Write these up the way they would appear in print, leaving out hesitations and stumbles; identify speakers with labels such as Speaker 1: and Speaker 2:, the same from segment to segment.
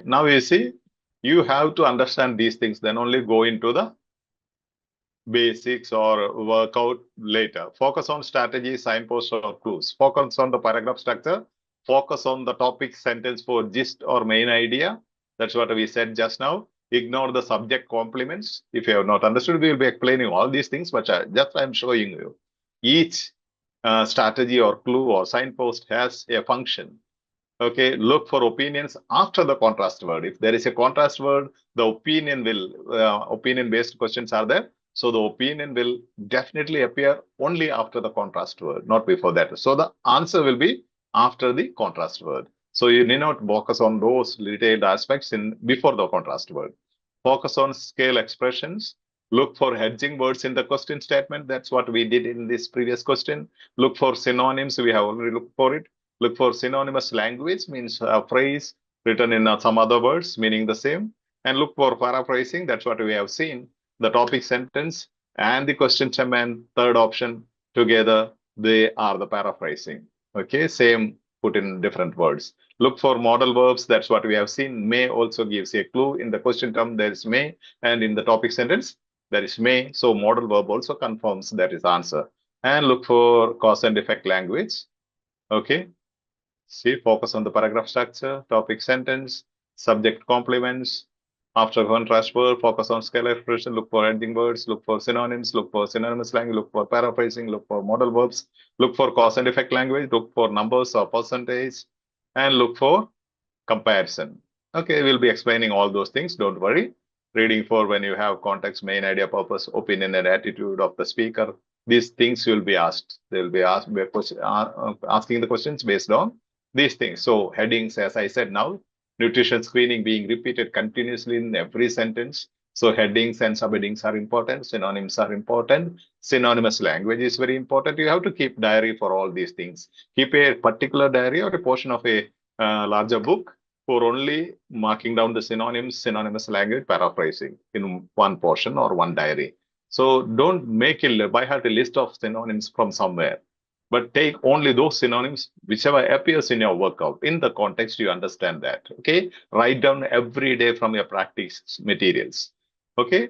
Speaker 1: now you see, you have to understand these things, then only go into the basics or work out later. Focus on strategy, signposts, or clues. Focus on the paragraph structure. Focus on the topic sentence for gist or main idea. That's what we said just now. Ignore the subject complements. If you have not understood, we will be explaining all these things, but I'm showing you. Each strategy or clue or signpost has a function. Okay, look for opinions after the contrast word. If there is a contrast word, the opinion will, opinion-based questions are there. So the opinion will definitely appear only after the contrast word, not before that. So the answer will be after the contrast word. So you need not focus on those detailed aspects before the contrast word. Focus on scale expressions. Look for hedging words in the question statement. That's what we did in this previous question. Look for synonyms. We have already looked for it. Look for synonymous language, means a phrase written in some other words meaning the same. And look for paraphrasing. That's what we have seen. The topic sentence and the question stem and third option together, they are the paraphrasing. Okay, same put in different words. Look for modal verbs. That's what we have seen. May also gives a clue. In the question term, there is may, and in the topic sentence, there is may. So modal verb also confirms that is answer. And look for cause and effect language. Okay. See, focus on the paragraph structure, topic sentence, subject complements. After contrast word, focus on scale expression, look for ending words, look for synonyms, look for synonymous language, look for paraphrasing, look for modal verbs, look for cause and effect language, look for numbers or percentage, and look for comparison. Okay, we'll be explaining all those things, don't worry. Reading for when you have context, main idea, purpose, opinion, and attitude of the speaker. These things will be asked. They will be asked, asking the questions based on these things. So headings, as I said now, nutrition screening being repeated continuously in every sentence. So headings and subheadings are important. Synonyms are important. Synonymous language is very important. You have to keep diary for all these things. Keep a particular diary or a portion of a larger book for only marking down the synonyms, synonymous language, paraphrasing in one portion or one diary. So don't make a by heart a list of synonyms from somewhere, but take only those synonyms whichever appears in your workout. In the context, you understand that. Okay, write down every day from your practice materials. Okay,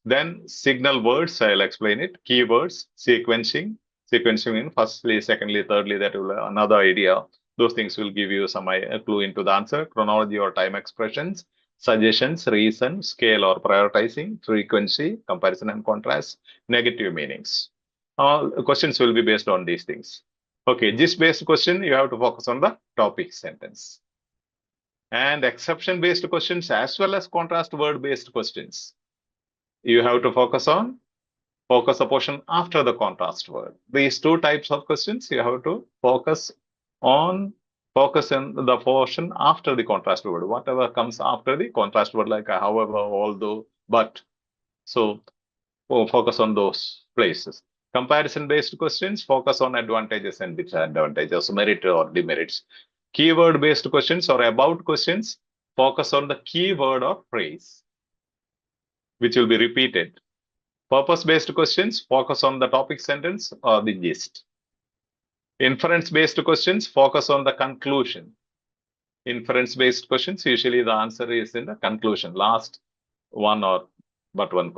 Speaker 1: then signal words, I'll explain it. Keywords, sequencing in firstly, secondly, thirdly, that will another idea. Those things will give you some clue into the answer. Chronology or time expressions, suggestions, reason, scale or prioritizing, frequency, comparison and contrast, negative meanings. Questions will be based on these things. Okay, gist-based question, you have to focus on the topic sentence. And exception-based questions as well as contrast word-based questions, you have to focus a portion after the contrast word. These two types of questions, you have to focus in the portion after the contrast word, whatever comes after the contrast word, like however, although, but. So focus on those places. Comparison-based questions, focus on advantages and disadvantages, merit or demerits. Keyword-based questions or about questions, focus on the keyword or phrase, which will be repeated. Purpose-based questions, focus on the topic sentence or the gist. Inference-based questions, focus on the conclusion. Inference-based questions, usually the answer is in the conclusion, last one or but one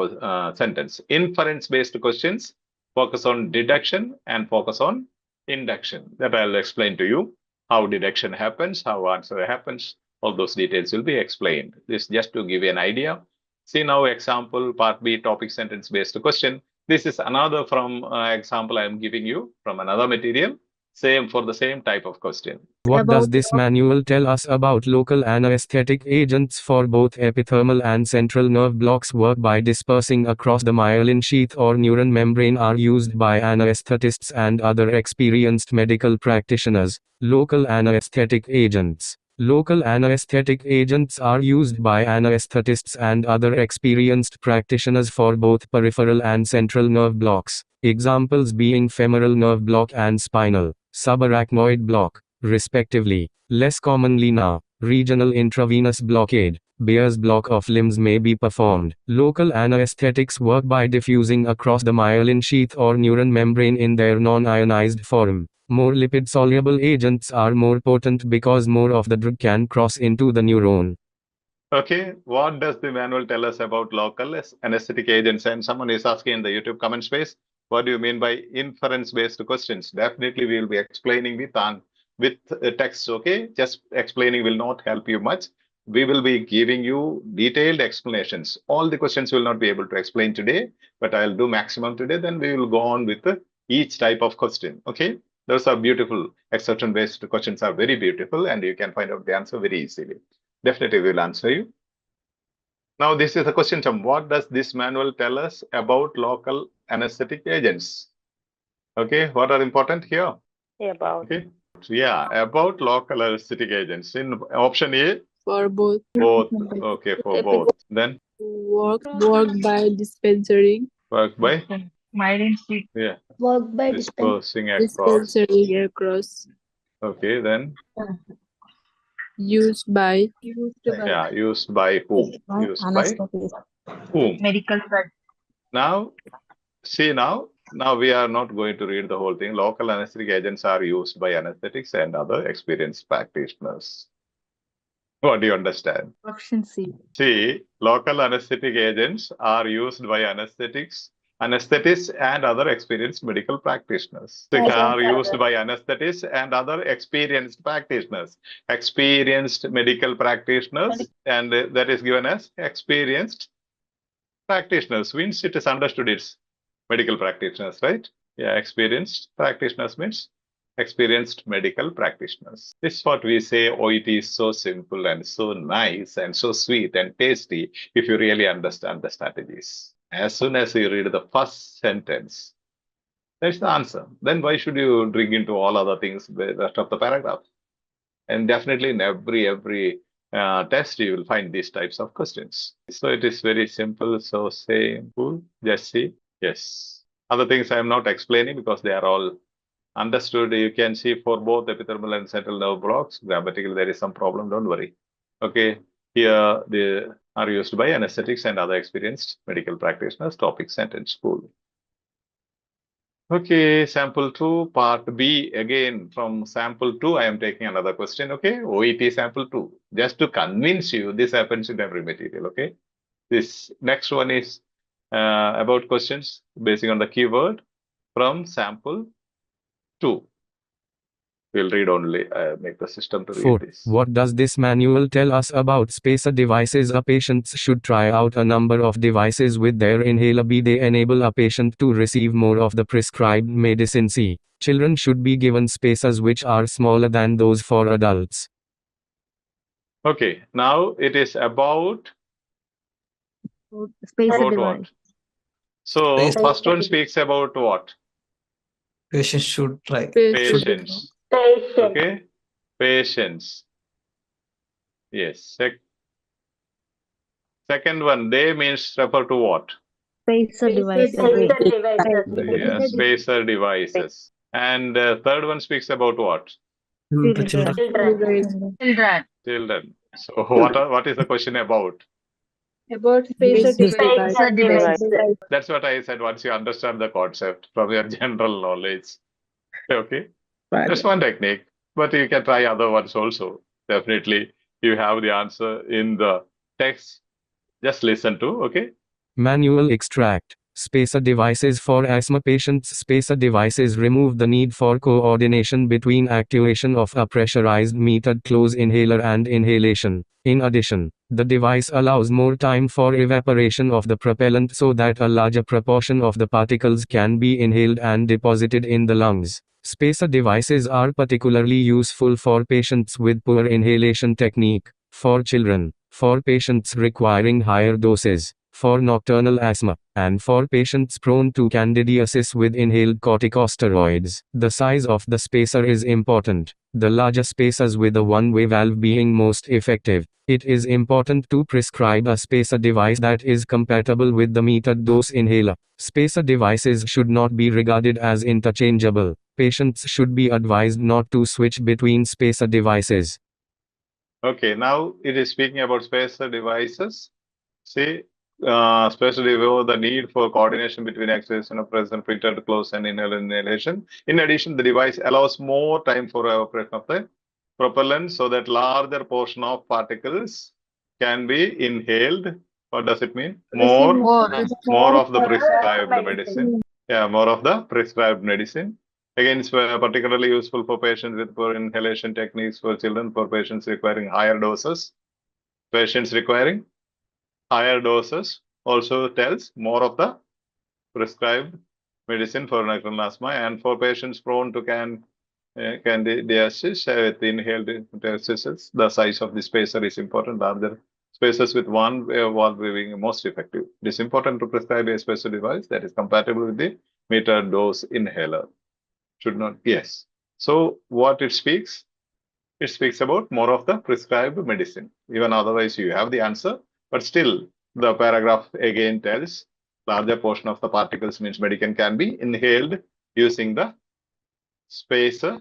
Speaker 1: sentence. Inference-based questions, focus on deduction and focus on induction. That I'll explain to you. How deduction happens, how answer happens, all those details will be explained. This just to give you an idea. See now example, part B, topic sentence-based question. This is another from example I am giving you from another material. Same for the same type of question.
Speaker 2: What does this manual tell us about local anesthetic agents for both epithermal and central nerve blocks work by dispersing across the myelin sheath or neuron membrane are used by anesthetists and other experienced medical practitioners. Local anesthetic agents. Local anesthetic agents are used by anesthetists and other experienced practitioners for both peripheral and central nerve blocks, examples being femoral nerve block and spinal, subarachnoid block, respectively. Less commonly now, regional intravenous blockade, Beer's block of limbs may be performed. Local anesthetics work by diffusing across the myelin sheath or neuron membrane in their non-ionized form. More lipid-soluble agents are more potent because more of the drug can cross into the neuron.
Speaker 1: Okay, what does the manual tell us about local anesthetic agents? And someone is asking in the YouTube comment space, what do you mean by inference-based questions? Definitely, we will be explaining with text. Okay, just explaining will not help you much. We will be giving you detailed explanations. All the questions will not be able to explain today, but I'll do maximum today. Then we will go on with each type of question. Okay, those are beautiful. Exception-based questions are very beautiful, and you can find out the answer very easily. Definitely will answer you. Now, this is a question term. What does this manual tell us about local anesthetic agents? Okay, what are important here?
Speaker 3: About.
Speaker 1: Okay, yeah, about local anesthetic agents. In option A,
Speaker 4: For both.
Speaker 1: both. Okay, for both. Then
Speaker 4: Work by dispensing.
Speaker 1: work by,
Speaker 3: Yeah.
Speaker 5: Work by
Speaker 1: dispersing across.
Speaker 4: Dispensing across.
Speaker 1: Okay, then
Speaker 4: Used by.
Speaker 1: yeah, used by whom? Used by whom?
Speaker 3: Medical side.
Speaker 1: Now, see now we are not going to read the whole thing. Local anesthetic agents are used by anesthetics and other experienced practitioners. What do you understand?
Speaker 3: Option C.
Speaker 1: See, local anesthetic agents are used by anesthetists and other experienced medical practitioners. They are used by anesthetists and other experienced practitioners. Experienced medical practitioners, and that is given as experienced practitioners. Means it is understood it's medical practitioners, right? Yeah, experienced practitioners means experienced medical practitioners. This is what we say OET is so simple and so nice and so sweet and tasty if you really understand the strategies. As soon as you read the first sentence, that's the answer. Then why should you dig into all other things, the rest of the paragraph? And definitely in every test, you will find these types of questions. So it is very simple. So simple. Just see. Yes. Other things I am not explaining because they are all understood. You can see for both epidermal and central nerve blocks. Grammatically, there is some problem. Don't worry. Okay. Here they are used by anesthetics and other experienced medical practitioners. Topic sentence full. Okay, sample 2, part B. Again, from sample 2, I am taking another question. Okay, OET sample 2. Just to convince you, this happens in every material. Okay, this next one is about questions based on the keyword from sample 2. We'll read only, make the system to read
Speaker 2: 4.
Speaker 1: this.
Speaker 2: What does this manual tell us about spacer devices? A patient should try out a number of devices with their inhaler. B. They enable a patient to receive more of the prescribed medicine. C. Children should be given spacers which are smaller than those for adults.
Speaker 1: Okay, now it is about
Speaker 3: Spacer
Speaker 1: what?
Speaker 3: device.
Speaker 1: So
Speaker 5: Spacer
Speaker 1: first one speaks about what?
Speaker 5: Patients should try.
Speaker 1: Patients. Okay, patients. Yes. Second one, they means refer to what?
Speaker 3: Spacer device.
Speaker 1: Yeah, spacer devices. And third one speaks about what?
Speaker 5: The children.
Speaker 1: Children. So what is the question about?
Speaker 4: About spacer device.
Speaker 1: That's what I said. Once you understand the concept from your general knowledge. Okay. That's one technique, but you can try other ones also. Definitely, you have the answer in the text. Just listen to, okay?
Speaker 2: Manual extract. Spacer devices for asthma patients. Spacer devices remove the need for coordination between actuation of a pressurized metered close inhaler and inhalation. In addition, the device allows more time for evaporation of the propellant so that a larger proportion of the particles can be inhaled and deposited in the lungs. Spacer devices are particularly useful for patients with poor inhalation technique, for children, for patients requiring higher doses, for nocturnal asthma, and for patients prone to candidiasis with inhaled corticosteroids. The size of the spacer is important, the larger spacers with a one-way valve being most effective. It is important to prescribe a spacer device that is compatible with the metered dose inhaler. Spacer devices should not be regarded as interchangeable. Patients should be advised not to switch between spacer devices.
Speaker 1: Okay, now it is speaking about spacer devices. See, especially the need for coordination between exhalation of present printed close and inhalation. In addition, the device allows more time for evaporation of the propellant so that larger portion of particles can be inhaled. What does it mean? More of the prescribed medicine. Yeah, more of the prescribed medicine. Again, it's particularly useful for patients with poor inhalation techniques for children, for patients requiring higher doses. Patients requiring higher doses also tells more of the prescribed medicine for nocturnal asthma, and for patients prone to candidiasis with inhaled interstitials, the size of the spacer is important. Larger spacers with one valve being most effective. It is important to prescribe a spacer device that is compatible with the metered dose inhaler. Should not, yes. So what it speaks? It speaks about more of the prescribed medicine. Even otherwise you have the answer, but still the paragraph again tells larger portion of the particles means medicine can be inhaled using the spacer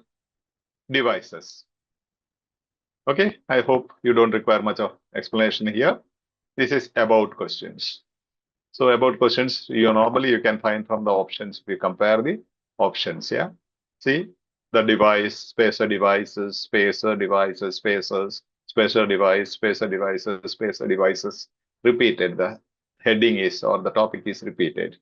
Speaker 1: devices. Okay, I hope you don't require much of explanation here. This is about questions. So about questions, normally you can find from the options. We compare the options, yeah. See the device, spacer devices, spacer devices, spacers, spacer device, spacer devices, spacer devices. Repeated, the heading is or the topic is repeated.